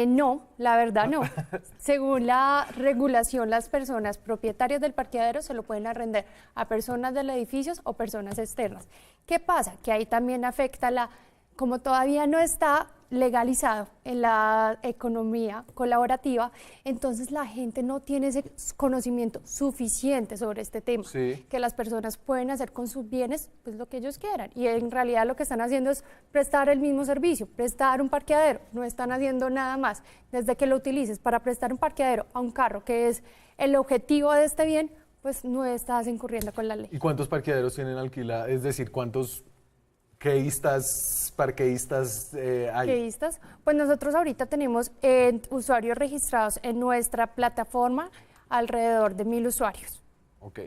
No, la verdad no. Según la regulación, las personas propietarias del parqueadero se lo pueden arrendar a personas del edificio o personas externas. ¿Qué pasa? Que ahí también afecta como todavía no está legalizado en la economía colaborativa, entonces la gente no tiene ese conocimiento suficiente sobre este tema, que las personas pueden hacer con sus bienes pues lo que ellos quieran, y en realidad lo que están haciendo es prestar el mismo servicio, prestar un parqueadero, no están haciendo nada más. Desde que lo utilices para prestar un parqueadero a un carro, que es el objetivo de este bien, pues no estás incurriendo con la ley. ¿Y cuántos parqueaderos tienen alquilados? Es decir, ¿cuántos parqueístas hay? Parqueístas, pues nosotros ahorita tenemos usuarios registrados en nuestra plataforma, alrededor de 1.000 usuarios. Ok.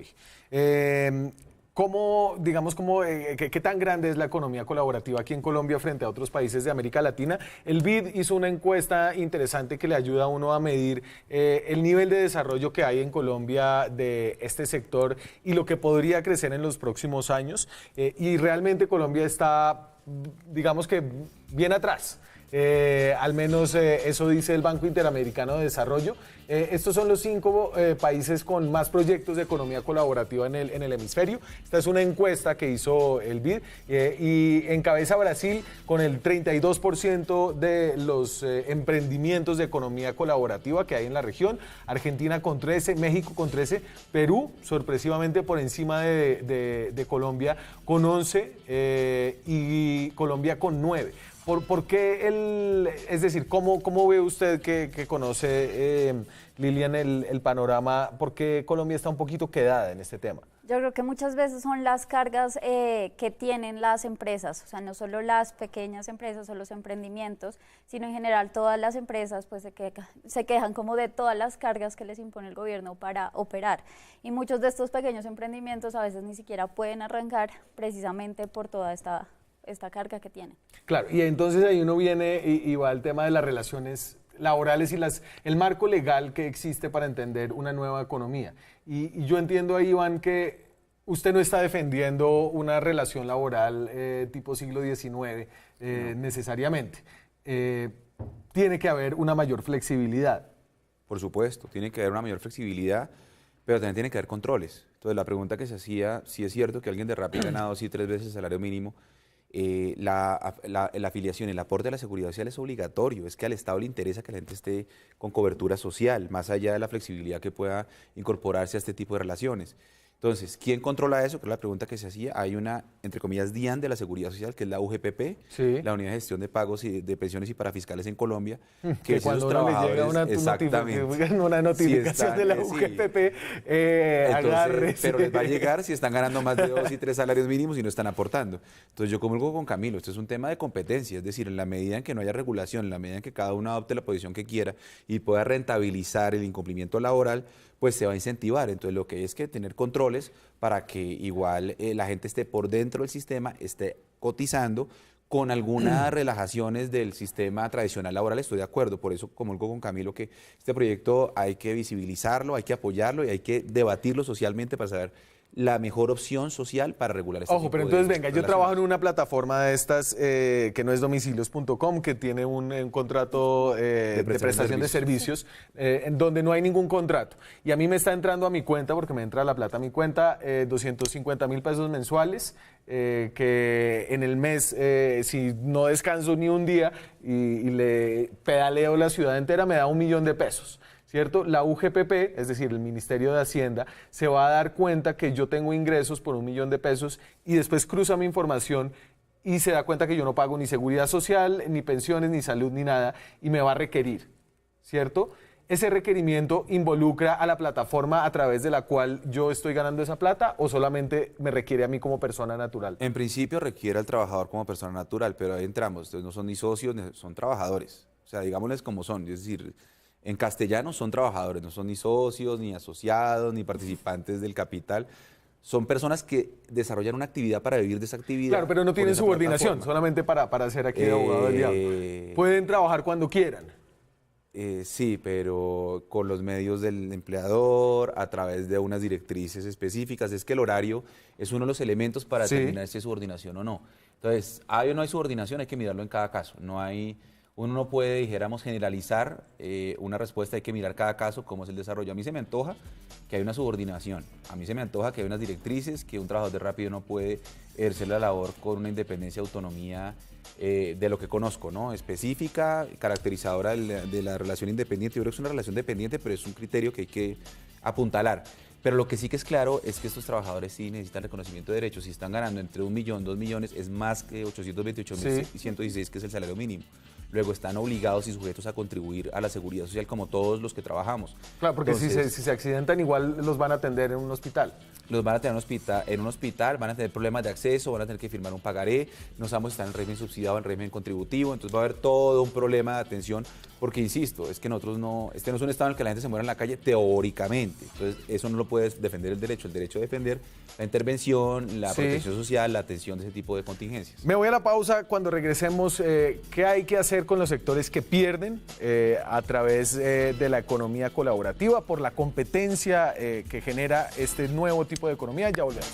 ¿Qué tan grande es la economía colaborativa aquí en Colombia frente a otros países de América Latina? El BID hizo una encuesta interesante que le ayuda a uno a medir el nivel de desarrollo que hay en Colombia de este sector y lo que podría crecer en los próximos años. Y realmente Colombia está, digamos que, bien atrás. Al menos eso dice el Banco Interamericano de Desarrollo. Estos son los 5 países con más proyectos de economía colaborativa en el hemisferio. Esta es una encuesta que hizo el BID y encabeza Brasil con el 32% de los emprendimientos de economía colaborativa que hay en la región, Argentina con 13%, México con 13%, Perú sorpresivamente por encima de Colombia con 11% y Colombia con 9%. ¿Por qué es decir, cómo ve usted que conoce, Lilian, el panorama? ¿Por qué Colombia está un poquito quedada en este tema? Yo creo que muchas veces son las cargas que tienen las empresas, o sea, no solo las pequeñas empresas o los emprendimientos, sino en general todas las empresas pues se quejan como de todas las cargas que les impone el gobierno para operar. Y muchos de estos pequeños emprendimientos a veces ni siquiera pueden arrancar precisamente por toda esta carga que tienen. Claro, y entonces ahí uno viene y va al tema de las relaciones laborales y el marco legal que existe para entender una nueva economía. Y yo entiendo ahí, Iván, que usted no está defendiendo una relación laboral tipo siglo XIX necesariamente. Tiene que haber una mayor flexibilidad. Por supuesto, tiene que haber una mayor flexibilidad, pero también tiene que haber controles. Entonces la pregunta que se hacía, si es cierto que alguien de Rappi ha ganado 3 veces el salario mínimo, la afiliación, el aporte a la seguridad social es obligatorio, es que al Estado le interesa que la gente esté con cobertura social, más allá de la flexibilidad que pueda incorporarse a este tipo de relaciones. Entonces, ¿quién controla eso? Que es la pregunta que se hacía. Hay una, entre comillas, DIAN de la Seguridad Social, que es la UGPP, la Unidad de Gestión de Pagos y de Pensiones y Parafiscales en Colombia, que cuando uno le llega una notificación de la UGPP, agarre. Pero les va a llegar si están ganando más de 2 y 3 salarios mínimos y no están aportando. Entonces, yo comulgo con Camilo, esto es un tema de competencia, es decir, en la medida en que no haya regulación, en la medida en que cada uno adopte la posición que quiera y pueda rentabilizar el incumplimiento laboral, pues se va a incentivar. Entonces lo que es que tener controles para que igual la gente esté por dentro del sistema, esté cotizando con algunas relajaciones del sistema tradicional laboral. Estoy de acuerdo, por eso comulgo con Camilo que este proyecto hay que visibilizarlo, hay que apoyarlo y hay que debatirlo socialmente para saber la mejor opción social para regular este Ojo, pero entonces venga, yo trabajo en una plataforma de estas que no es domicilios.com, que tiene un contrato de prestación de servicios, en donde no hay ningún contrato. Y a mí me está entrando a mi cuenta, porque me entra la plata a mi cuenta, 250.000 pesos mensuales, que en el mes, si no descanso ni un día y le pedaleo la ciudad entera, me da 1 millón de pesos. ¿Cierto? La UGPP, es decir, el Ministerio de Hacienda, se va a dar cuenta que yo tengo ingresos por 1 millón de pesos y después cruza mi información y se da cuenta que yo no pago ni seguridad social, ni pensiones, ni salud, ni nada, y me va a requerir, ¿cierto? ¿Ese requerimiento involucra a la plataforma a través de la cual yo estoy ganando esa plata o solamente me requiere a mí como persona natural? En principio requiere al trabajador como persona natural, pero ahí entramos, entonces no son ni socios, son trabajadores, o sea, digámosles como son, es decir, en castellano son trabajadores, no son ni socios, ni asociados, ni participantes del capital. Son personas que desarrollan una actividad para vivir de esa actividad. Claro, pero no tienen subordinación, solamente para ser aquí de abogado del diablo. Pueden trabajar cuando quieran. Sí, pero con los medios del empleador, a través de unas directrices específicas. Es que el horario es uno de los elementos para determinar si hay subordinación o no. Entonces, hay o no hay subordinación, hay que mirarlo en cada caso. Uno no puede, dijéramos, generalizar una respuesta, hay que mirar cada caso, cómo es el desarrollo. A mí se me antoja que hay una subordinación, a mí se me antoja que hay unas directrices, que un trabajador de Rápido no puede ejercer la labor con una independencia, autonomía de lo que conozco, ¿no? Específica, caracterizadora de la relación independiente. Yo creo que es una relación dependiente, pero es un criterio que hay que apuntalar. Pero lo que sí que es claro es que estos trabajadores sí necesitan reconocimiento de derechos. Si están ganando entre 1 millón, 2 millones, es más que 828.116, que es el salario mínimo. Luego están obligados y sujetos a contribuir a la seguridad social como todos los que trabajamos. Claro, porque entonces, si se accidentan igual los van a atender en un hospital. Los van a tener en un hospital, van a tener problemas de acceso, van a tener que firmar un pagaré, no sabemos si están en régimen subsidiado o en régimen contributivo, entonces va a haber todo un problema de atención, porque insisto, es que nosotros este no es un estado en el que la gente se muera en la calle teóricamente, entonces eso no lo puede defender el derecho de defender la intervención, la protección social, la atención de ese tipo de contingencias. Me voy a la pausa. Cuando regresemos, ¿qué hay que hacer con los sectores que pierden a través de la economía colaborativa por la competencia que genera este nuevo tipo de economía? Ya volvemos.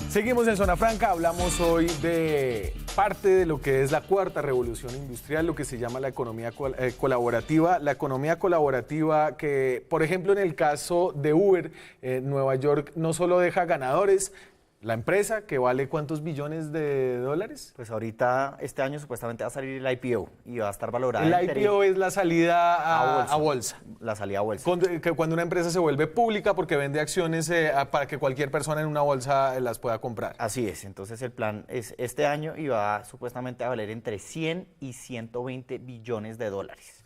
Seguimos en Zona Franca, hablamos hoy de parte de lo que es la cuarta revolución industrial, lo que se llama la economía colaborativa. La economía colaborativa que, por ejemplo, en el caso de Uber, Nueva York no solo deja ganadores, la empresa que vale ¿cuántos billones de dólares? Pues ahorita, este año supuestamente va a salir el IPO y va a estar valorada. El IPO es la salida a bolsa. La salida a bolsa. Cuando una empresa se vuelve pública porque vende acciones para que cualquier persona en una bolsa las pueda comprar. Así es, entonces el plan es este año y va supuestamente a valer entre 100 y 120 billones de dólares.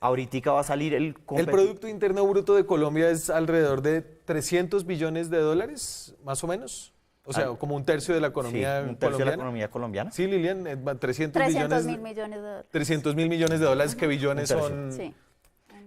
Ahorita va a salir el Producto Interno Bruto de Colombia es alrededor de 300 billones de dólares, más o menos. O sea, como un tercio de la economía colombiana. Un tercio de la economía colombiana. Sí, Lilian, 300 mil millones de dólares. 300 mil millones de dólares, que billones son. Sí.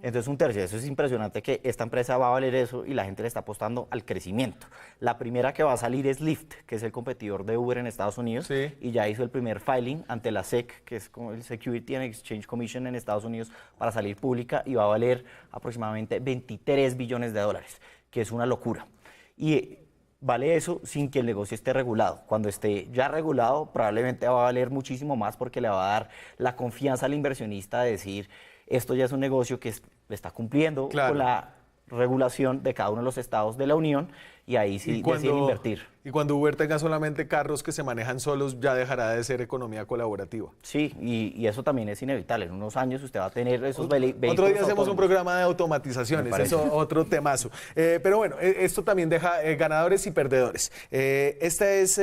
Entonces un tercio, eso es impresionante que esta empresa va a valer eso y la gente le está apostando al crecimiento. La primera que va a salir es Lyft, que es el competidor de Uber en Estados Unidos, y ya hizo el primer filing ante la SEC, que es como el Security and Exchange Commission en Estados Unidos, para salir pública y va a valer aproximadamente 23 billones de dólares, que es una locura. Y vale eso sin que el negocio esté regulado. Cuando esté ya regulado, probablemente va a valer muchísimo más porque le va a dar la confianza al inversionista de decir, esto ya es un negocio que le está cumpliendo con la regulación de cada uno de los estados de la Unión y ahí sí deciden invertir. Y cuando Uber tenga solamente carros que se manejan solos, ya dejará de ser economía colaborativa. Sí, y eso también es inevitable. En unos años usted va a tener esos vehículos. Otro día hacemos un programa de automatizaciones, eso otro temazo. Pero bueno, esto también deja ganadores y perdedores. Este es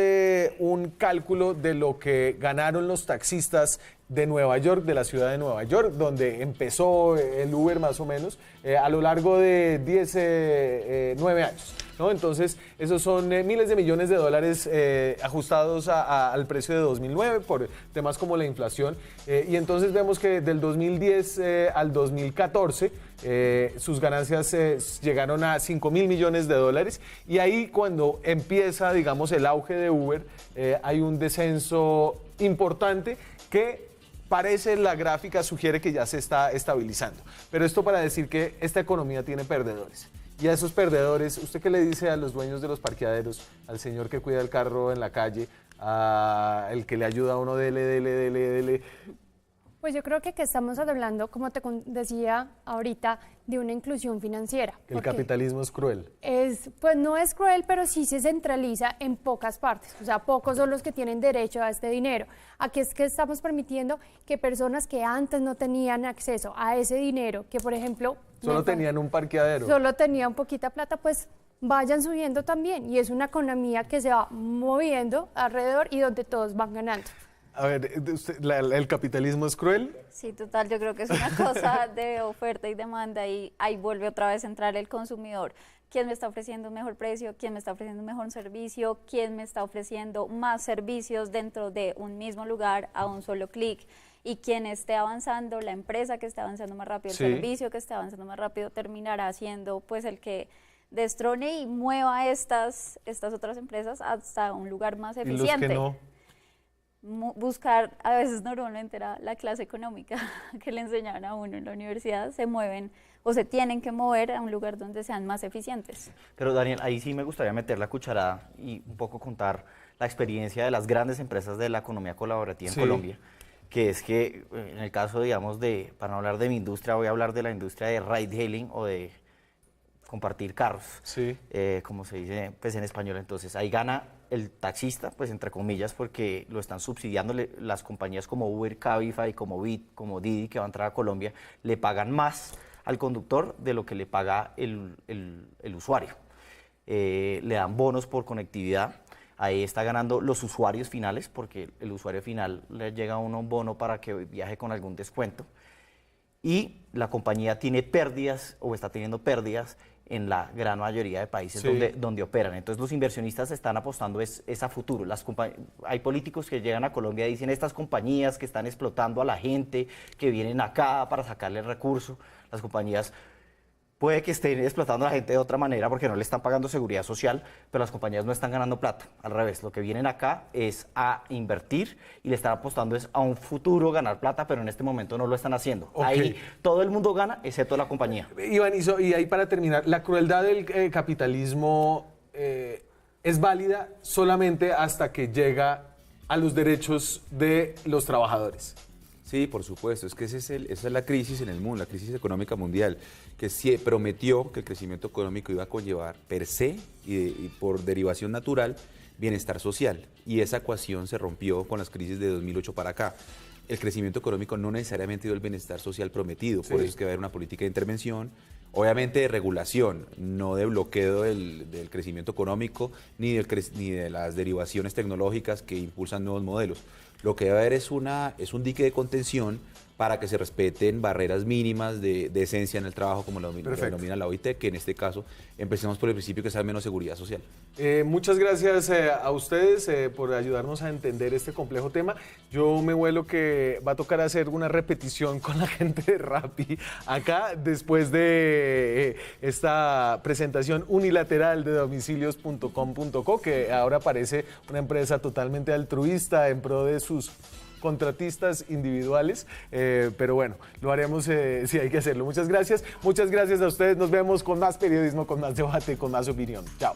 un cálculo de lo que ganaron los taxistas de Nueva York, de la ciudad de Nueva York, donde empezó el Uber más o menos, a lo largo de 9 años. ¿no? Entonces, esos son miles de millones de dólares ajustados al precio de 2009 por temas como la inflación. Y entonces vemos que del 2010 al 2014 sus ganancias llegaron a 5.000 millones de dólares. Y ahí cuando empieza, digamos, el auge de Uber, hay un descenso importante que parece, la gráfica sugiere que ya se está estabilizando. Pero esto para decir que esta economía tiene perdedores. Y a esos perdedores, ¿usted qué le dice a los dueños de los parqueaderos, al señor que cuida el carro en la calle, al que le ayuda a uno, dele? Pues yo creo que estamos hablando, como te decía ahorita, de una inclusión financiera. El capitalismo es cruel. Pues no es cruel, pero sí se centraliza en pocas partes. O sea, pocos son los que tienen derecho a este dinero. Aquí es que estamos permitiendo que personas que antes no tenían acceso a ese dinero, que por ejemplo... Solo tenían un parqueadero. Solo tenían poquita plata, pues vayan subiendo también. Y es una economía que se va moviendo alrededor y donde todos van ganando. A ver, ¿el capitalismo es cruel? Sí, total, yo creo que es una cosa de oferta y demanda y ahí vuelve otra vez a entrar el consumidor. ¿Quién me está ofreciendo un mejor precio? ¿Quién me está ofreciendo un mejor servicio? ¿Quién me está ofreciendo más servicios dentro de un mismo lugar a un solo clic? Y quien esté avanzando, la empresa que esté avanzando más rápido, el servicio que esté avanzando más rápido, terminará siendo pues el que destrone y mueva estas otras empresas hasta un lugar más eficiente. ¿Y los que no? Buscar, a veces normalmente era la clase económica que le enseñaban a uno en la universidad, se mueven o se tienen que mover a un lugar donde sean más eficientes. Pero Daniel, ahí sí me gustaría meter la cucharada y un poco contar la experiencia de las grandes empresas de la economía colaborativa en Colombia, que es que en el caso, digamos, para no hablar de mi industria, voy a hablar de la industria de ride hailing o de compartir carros, como se dice pues, en español. Entonces ahí gana el taxista, pues entre comillas, porque lo están subsidiando las compañías como Uber, Cabify, como Bit, como Didi, que va a entrar a Colombia, le pagan más al conductor de lo que le paga el usuario. Le dan bonos por conectividad. Ahí está ganando los usuarios finales, porque el usuario final le llega a uno un bono para que viaje con algún descuento. Y la compañía tiene pérdidas o está teniendo pérdidas en la gran mayoría de países donde operan. Entonces los inversionistas están apostando es a futuro. Hay políticos que llegan a Colombia y dicen estas compañías que están explotando a la gente, que vienen acá para sacarle recursos. Las compañías puede que estén explotando a la gente de otra manera porque no le están pagando seguridad social, pero las compañías no están ganando plata. Al revés, lo que vienen acá es a invertir y le están apostando es a un futuro ganar plata, pero en este momento no lo están haciendo. Ahí todo el mundo gana, excepto la compañía. Iván, y ahí para terminar, ¿la crueldad del capitalismo es válida solamente hasta que llega a los derechos de los trabajadores? Sí, por supuesto, es que esa es la crisis en el mundo, la crisis económica mundial, que sí prometió que el crecimiento económico iba a conllevar per se y por derivación natural bienestar social, y esa ecuación se rompió con las crisis de 2008 para acá. El crecimiento económico no necesariamente dio el bienestar social prometido, por eso es que va a haber una política de intervención, obviamente de regulación, no de bloqueo del crecimiento económico ni de las derivaciones tecnológicas que impulsan nuevos modelos. Lo que debe haber es un dique de contención para que se respeten barreras mínimas de esencia en el trabajo, como lo denomina la OIT, que en este caso empecemos por el principio que es al menos seguridad social. Muchas gracias a ustedes por ayudarnos a entender este complejo tema. Yo me vuelo que va a tocar hacer una repetición con la gente de Rappi acá después de esta presentación unilateral de domicilios.com.co, que ahora parece una empresa totalmente altruista en pro de sus contratistas individuales, pero bueno, lo haremos si hay que hacerlo. Muchas gracias a ustedes, nos vemos con más periodismo, con más debate, con más opinión. Chao.